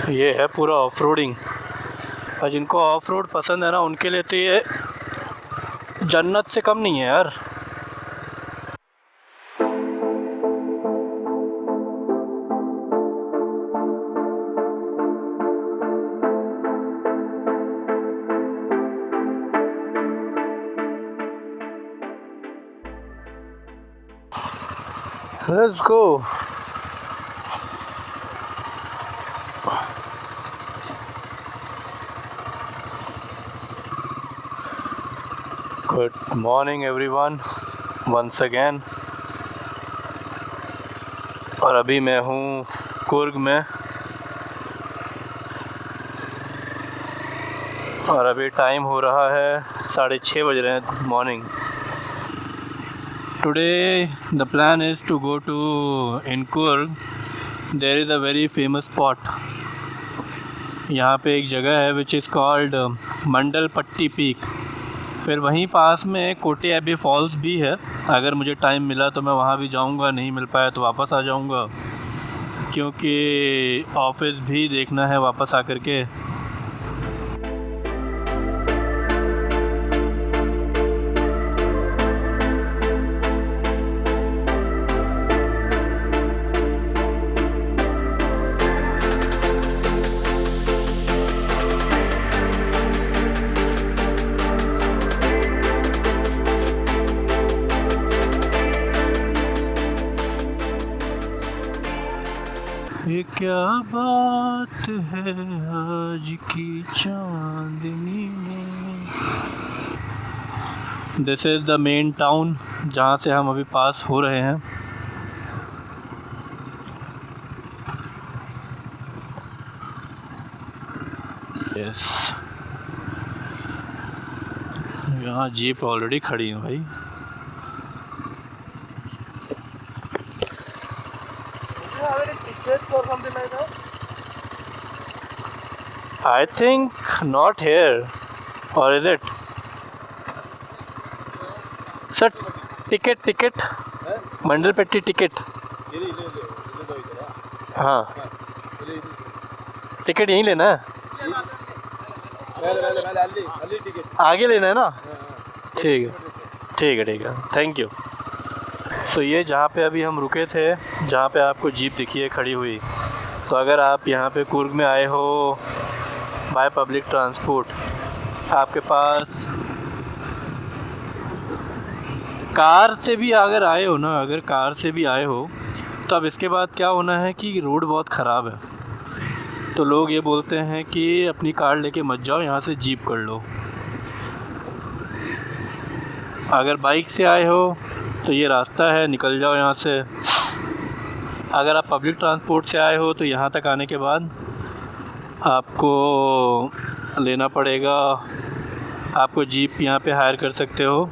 ये है पूरा ऑफ रोडिंग। और जिनको ऑफ रोड पसंद है ना, उनके लिए तो ये जन्नत से कम नहीं है यार। Let's go. Good morning everyone once again। और अभी मैं हूँ कुर्ग में, और अभी टाइम हो रहा है 6:30 बज रहे हैं morning. Today the plan is to go to in Coorg. There is a very famous spot। यहाँ पे एक जगह है which is called मंडल पट्टी पीक। फिर वहीं पास में कोटे एबी फॉल्स भी है। अगर मुझे टाइम मिला तो मैं वहाँ भी जाऊँगा, नहीं मिल पाया तो वापस आ जाऊँगा, क्योंकि ऑफिस भी देखना है वापस आकर के। ये क्या बात है आज की चांदनी में। This is the main town जहाँ से हम अभी पास हो रहे हैं। यस, यहाँ जीप ऑलरेडी खड़ी है भाई। I think not here, or is it? Sir, ticket, मंडल पट्टी टिकट। हाँ, टिकट यहीं लेना है, आगे लेना है ना। ठीक है, थैंक यू। तो ये जहाँ पे अभी हम रुके थे, जहाँ पे आपको जीप दिखी है खड़ी हुई, तो अगर आप यहाँ पे कुर्ग में आए हो बाय पब्लिक ट्रांसपोर्ट, आपके पास कार से भी अगर आए हो ना, अगर कार से भी आए हो तो अब इसके बाद क्या होना है कि रोड बहुत ख़राब है, तो लोग ये बोलते हैं कि अपनी कार लेके मत जाओ, यहाँ से जीप कर लो। अगर बाइक से आए हो तो ये रास्ता है, निकल जाओ यहाँ से। अगर आप पब्लिक ट्रांसपोर्ट से आए हो तो यहाँ तक आने के बाद आपको लेना पड़ेगा, आपको जीप यहाँ पे हायर कर सकते हो।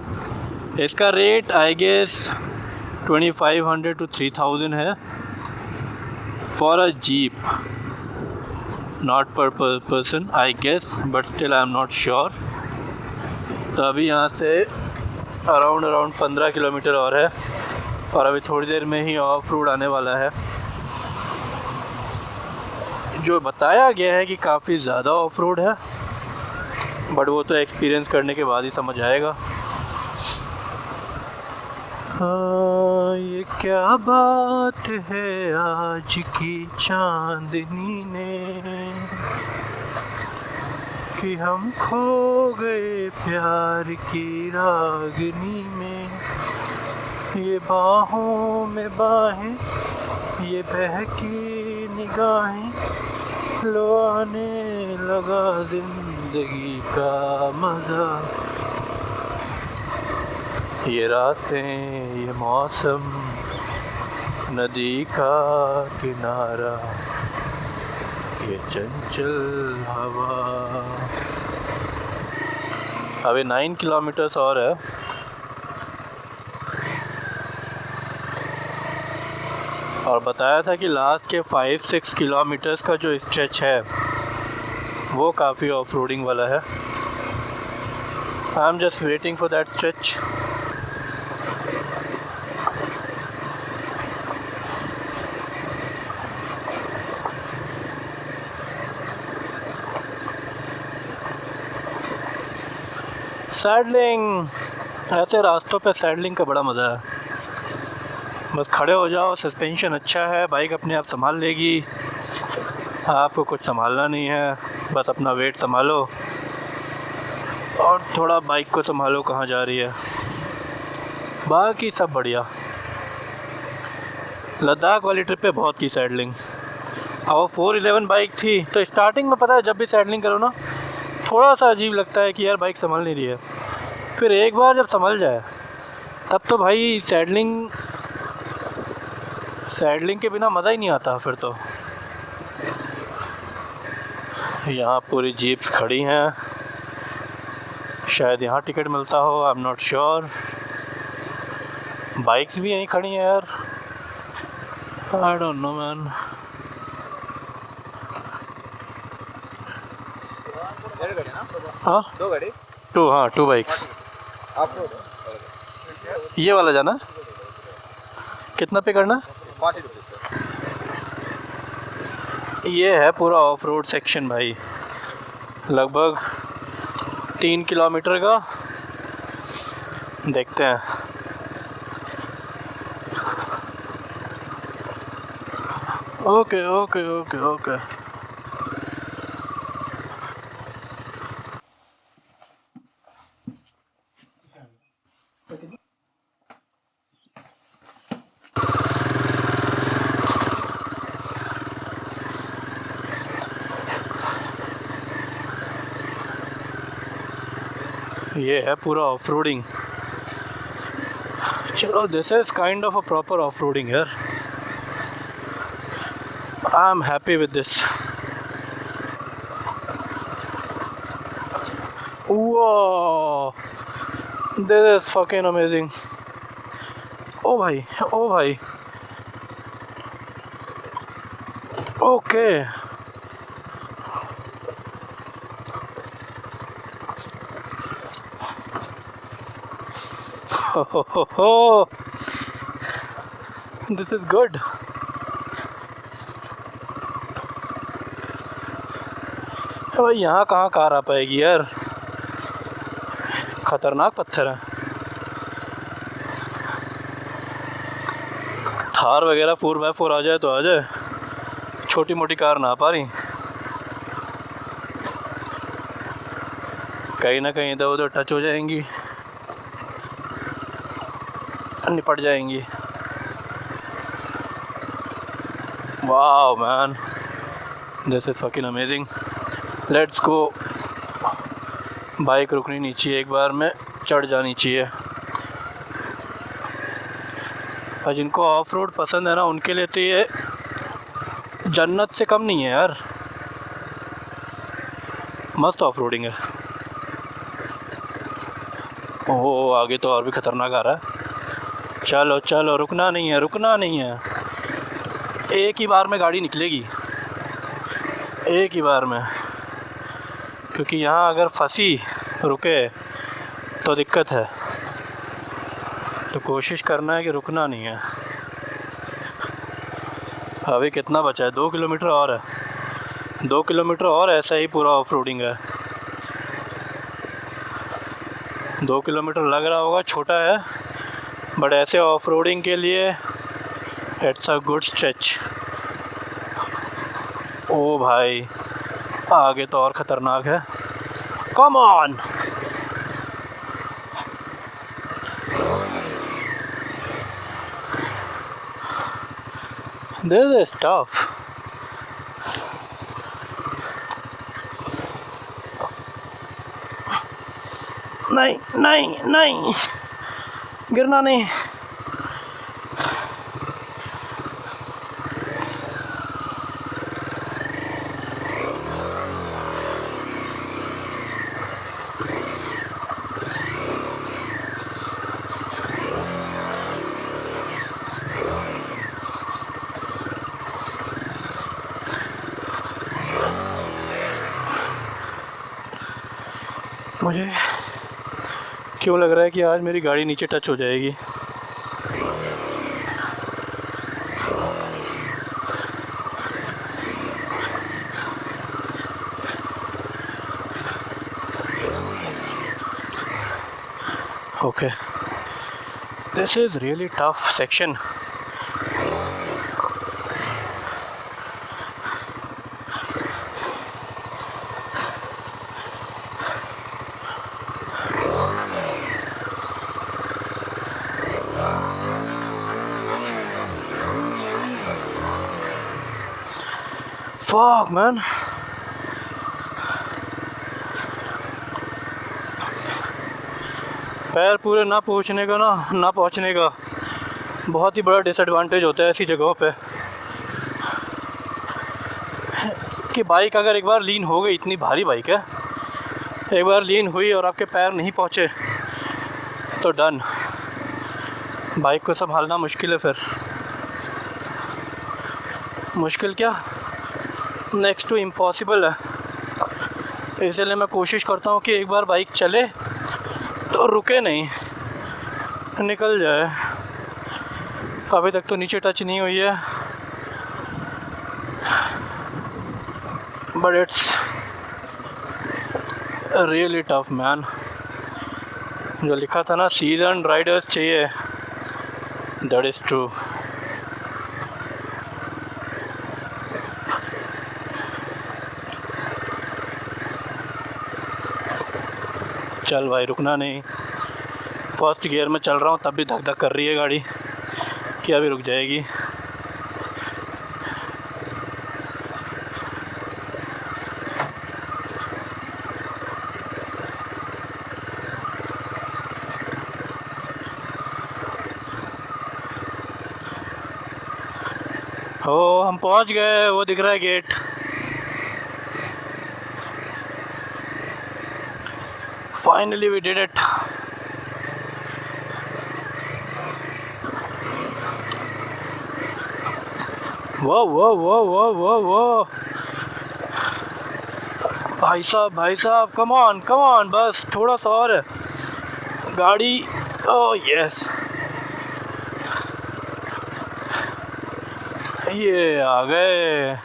इसका रेट आई गेस 2500 to 3000 है for a jeep, not per person I guess, but still I am not sure. तो अभी यहाँ से अराउंड 15 किलोमीटर और है, और अभी थोड़ी देर में ही ऑफ रोड आने वाला है। जो बताया गया है कि काफ़ी ज़्यादा ऑफ रोड है, बट वो तो एक्सपीरियंस करने के बाद ही समझ आएगा। हाँ, ये क्या बात है आज की चांदनी ने, कि हम खो गए प्यार की रागनी में। ये बाहों में बाहें, ये बहकी निगाहें, लो आने लगा जिंदगी का मज़ा। ये रातें, ये मौसम, नदी का किनारा, ये चंचल हवा। अभी 9 किलोमीटर्स और है। और बताया था कि लास्ट के 5-6 किलोमीटर्स का जो स्ट्रेच है वो काफ़ी ऑफ रोडिंग वाला है। I am just waiting for that stretch. Saddling, ऐसे रास्तों पे सैडलिंग का बड़ा मज़ा है। बस खड़े हो जाओ, सस्पेंशन अच्छा है, बाइक अपने आप संभाल लेगी, आपको कुछ संभालना नहीं है, बस अपना वेट संभालो और थोड़ा बाइक को संभालो कहाँ जा रही है, बाकी सब बढ़िया। लद्दाख वाली ट्रिप पे बहुत की सैडलिंग। अब वो 411 बाइक थी तो स्टार्टिंग में पता है जब भी सैडलिंग करो ना थोड़ा सा अजीब लगता है कि यार बाइक संभल नहीं रही है, फिर एक बार जब संभल जाए तब तो भाई सैडलिंग के बिना मज़ा ही नहीं आता फिर तो। यहाँ पूरी जीप्स खड़ी हैं, शायद यहाँ टिकट मिलता हो, आई एम नॉट श्योर। बाइक्स भी यहीं खड़ी हैं यार, आई डोंट नो मैन। हाँ 2 गाड़ी, 2 बाइक्स। आपको ये वाला जाना कितना पे करना? 40 रुपीज़ सर। ये है पूरा ऑफ रोड सेक्शन भाई, लगभग 3 किलोमीटर का। देखते हैं। Okay okay okay okay. ये है पूरा ऑफ रोडिंग। चलो this is kind of a proper off roading यार, I am happy with this. Whoa, this is fucking amazing. ओ भाई, ओ भाई, ओके। हो, दिस इज गुड। भाई यहाँ कहाँ कार आ पाएगी यार, खतरनाक पत्थर है। थार वगैरह 4x4 आ जाए तो आ जाए, छोटी मोटी कार ना आ पा रही, कहीं ना कहीं इधर उधर टच हो जाएंगी, निपट जाएंगी। Wow man, this is fucking amazing. Let's go. Bike रुकनी नहीं चाहिए, एक बार में चढ़ जानी चाहिए। और जिनको ऑफ रोड पसंद है ना उनके लिए तो ये जन्नत से कम नहीं है यार, मस्त ऑफ रोडिंग है। ओह आगे तो और भी खतरनाक आ रहा है। चलो चलो, रुकना नहीं है, रुकना नहीं है, एक ही बार में गाड़ी निकलेगी, एक ही बार में, क्योंकि यहाँ अगर फंसी रुके तो दिक्कत है, तो कोशिश करना है कि रुकना नहीं है। अभी कितना बचा है? 2 किलोमीटर और है, 2 किलोमीटर और ऐसा ही पूरा ऑफ रोडिंग है। 2 किलोमीटर लग रहा होगा छोटा है, बट ऐसे ऑफ रोडिंग के लिए इट्स अ गुड स्ट्रेच। ओ भाई आगे तो और ख़तरनाक है, come on. This is tough. नहीं नहीं नहीं, गिरना नहीं। मुझे क्यों लग रहा है कि आज मेरी गाड़ी नीचे टच हो जाएगी। Okay, this is really tough section. Fuck man. पैर पूरे ना पहुंचने का बहुत ही बड़ा डिसएडवांटेज होता है ऐसी जगहों पे कि बाइक अगर एक बार लीन हो गई, इतनी भारी बाइक है, एक बार लीन हुई और आपके पैर नहीं पहुंचे तो डन, बाइक को संभालना मुश्किल है। फिर मुश्किल क्या, नेक्स्ट टू इम्पॉसिबल है। इसलिए मैं कोशिश करता हूँ कि एक बार बाइक चले तो रुके नहीं, निकल जाए। अभी तक तो नीचे टच नहीं हुई है, but it's really tough man. जो लिखा था ना सीजन राइडर्स चाहिए, दैट इज़ ट्रू। चल भाई, रुकना नहीं। फर्स्ट गियर में चल रहा हूँ तब भी धक धक कर रही है गाड़ी कि अभी रुक जाएगी। ओ हम पहुँच गए, वो दिख रहा है gate. Finally we did it. वो भाई साहब कम ऑन, बस थोड़ा सा और गाड़ी। ओह यस, ये आ गए।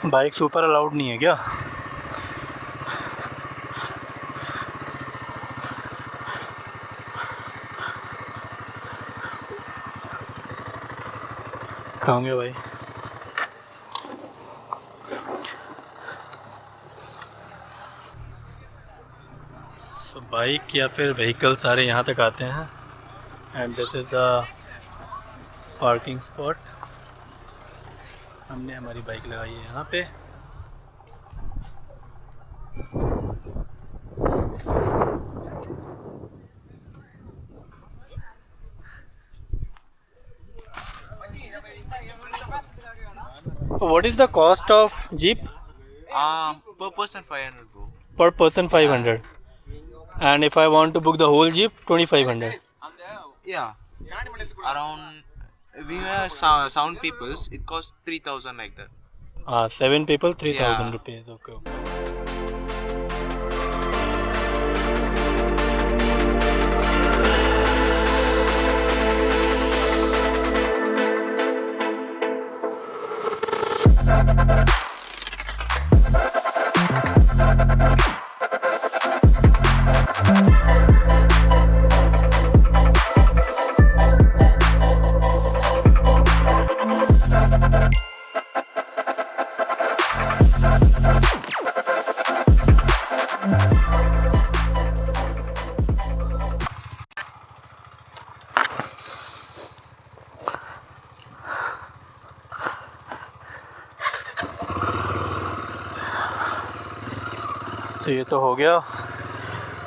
बाइक से ऊपर अलाउड नहीं है क्या? खाऊंगे भाई। तो बाइक या फिर व्हीकल सारे यहाँ तक आते हैं and this is the parking spot. हमने हमारी बाइक लगाई है यहाँ पे। What is the cost of Jeep? Per person 500 bro. Per person 500. And if I want to book the whole Jeep, 2500. Yeah. Around we have sound peoples. It costs 3,000 like that. 7 people, 3,000 Yeah. rupees. Okay. तो ये तो हो गया।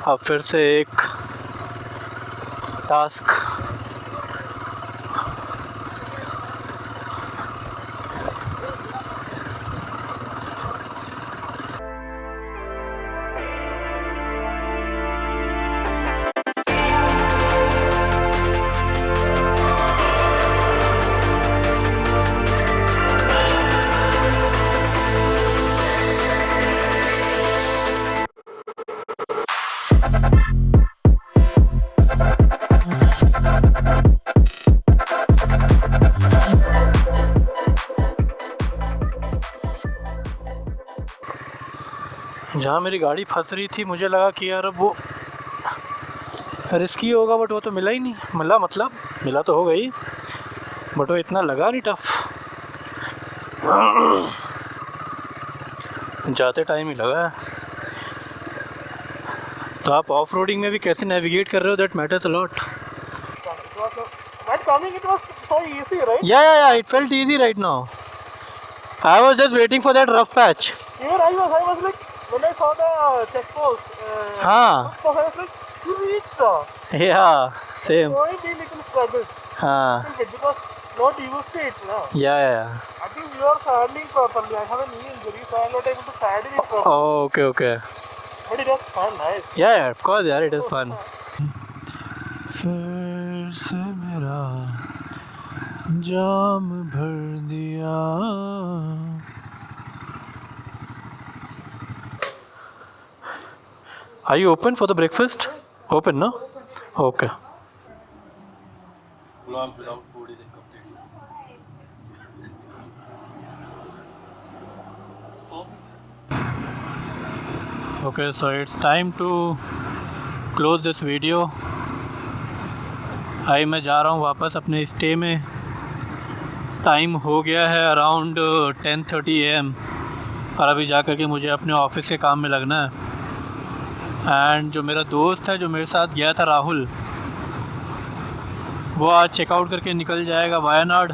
अब फिर से एक task. जहाँ मेरी गाड़ी फंस रही थी मुझे लगा कि यार वो रिस्की होगा, बट वो तो मिला ही नहीं। मतलब मिला तो हो गई, बट वो इतना लगा नहीं टफ। जाते टाइम ही लगा है। तो आप ऑफ रोडिंग में भी कैसे नेविगेट कर रहे हो, that matters a lot. While coming, it was so easy, right? Yeah, it felt easy right now. I was just waiting for that rough patch. Even I was like, when I saw the checkpost, हाँ, I was like, you reached. yeah, same. So it little struggle. हाँ, Because not used to it, no? yeah. I think you are saddling properly. I have a knee injury, so I am not able to saddle it properly. Oh, okay. But it was fun, right? Yeah, of course, यार, it is fun. फिर से मेरा जाम भर दिया। Are you open for the breakfast? Open, no? Okay. Vlog without food is incomplete. Okay, so it's time to close this video. आई मैं जा रहा हूँ वापस अपने स्टे में। टाइम हो गया है अराउंड 10:30 AM और अभी जा कर के मुझे अपने ऑफिस के काम में लगना है। एंड जो मेरा दोस्त है जो मेरे साथ गया था, राहुल, वो आज चेकआउट करके निकल जाएगा Wayanad.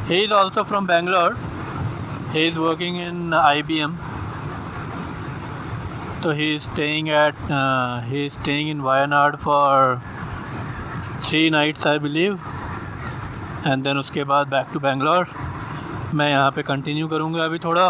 He is also from Bangalore, he is working in IBM। तो he is staying in Wayanad for 3 nights I believe, and then उसके बाद बैक टू बेंगलोर। मैं यहाँ पे कंटिन्यू करूँगा अभी थोड़ा।